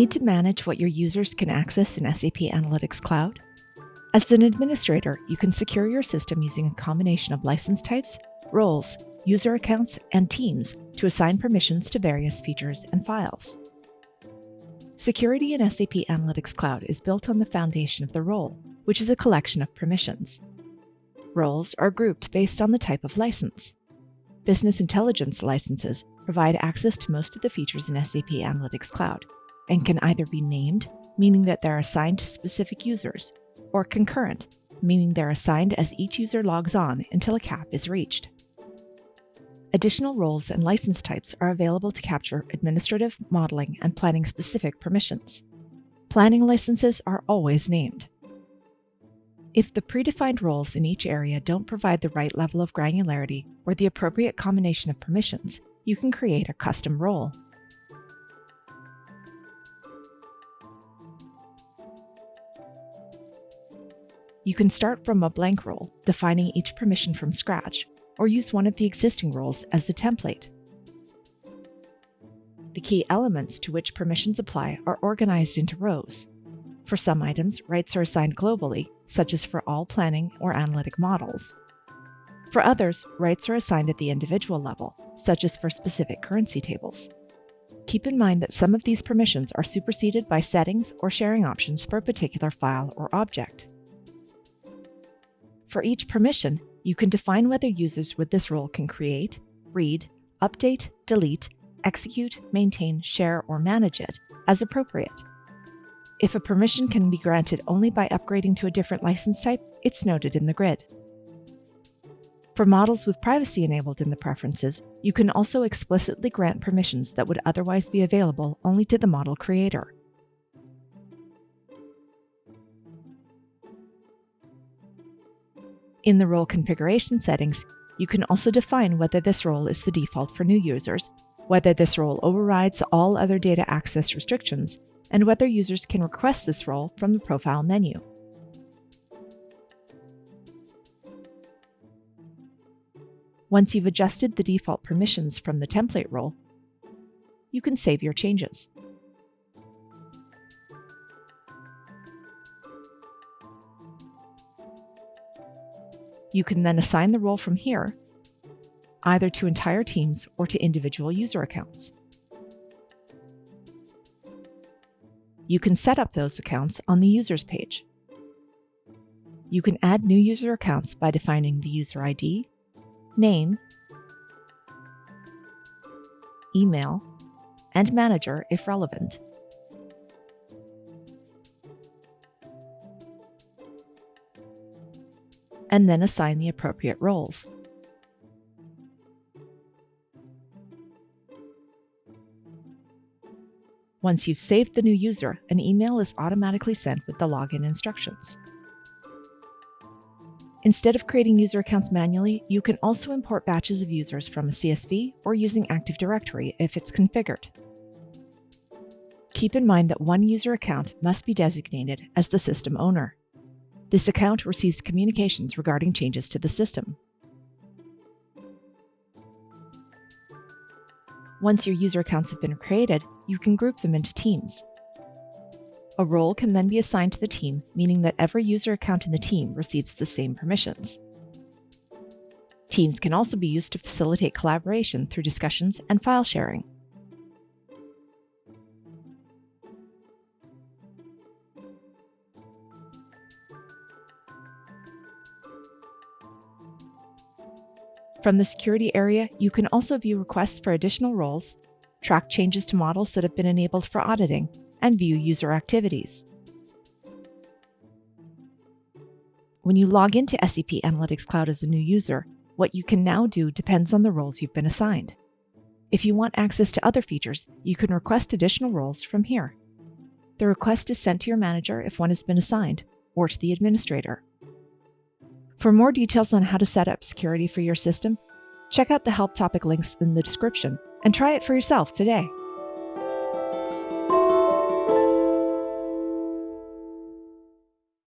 Need to manage what your users can access in SAP Analytics Cloud? As an administrator, you can secure your system using a combination of license types, roles, user accounts, and teams to assign permissions to various features and files. Security in SAP Analytics Cloud is built on the foundation of the role, which is a collection of permissions. Roles are grouped based on the type of license. Business intelligence licenses provide access to most of the features in SAP Analytics Cloud and can either be named, meaning that they're assigned to specific users, or concurrent, meaning they're assigned as each user logs on until a cap is reached. Additional roles and license types are available to capture administrative, modeling, and planning-specific permissions. Planning licenses are always named. If the predefined roles in each area don't provide the right level of granularity or the appropriate combination of permissions, you can create a custom role. You can start from a blank role, defining each permission from scratch, or use one of the existing roles as the template. The key elements to which permissions apply are organized into rows. For some items, rights are assigned globally, such as for all planning or analytic models. For others, rights are assigned at the individual level, such as for specific currency tables. Keep in mind that some of these permissions are superseded by settings or sharing options for a particular file or object. For each permission, you can define whether users with this role can create, read, update, delete, execute, maintain, share, or manage it as appropriate. If a permission can be granted only by upgrading to a different license type, it's noted in the grid. For models with privacy enabled in the preferences, you can also explicitly grant permissions that would otherwise be available only to the model creator. In the role configuration settings, you can also define whether this role is the default for new users, whether this role overrides all other data access restrictions, and whether users can request this role from the profile menu. Once you've adjusted the default permissions from the template role, you can save your changes. You can then assign the role from here, either to entire teams or to individual user accounts. You can set up those accounts on the Users page. You can add new user accounts by defining the user ID, name, email, and manager if relevant. And then assign the appropriate roles. Once you've saved the new user, an email is automatically sent with the login instructions. Instead of creating user accounts manually, you can also import batches of users from a CSV or using Active Directory if it's configured. Keep in mind that one user account must be designated as the system owner. This account receives communications regarding changes to the system. Once your user accounts have been created, you can group them into teams. A role can then be assigned to the team, meaning that every user account in the team receives the same permissions. Teams can also be used to facilitate collaboration through discussions and file sharing. From the security area, you can also view requests for additional roles, track changes to models that have been enabled for auditing, and view user activities. When you log into SAP Analytics Cloud as a new user, what you can now do depends on the roles you've been assigned. If you want access to other features, you can request additional roles from here. The request is sent to your manager if one has been assigned, or to the administrator. For more details on how to set up security for your system, check out the help topic links in the description and try it for yourself today.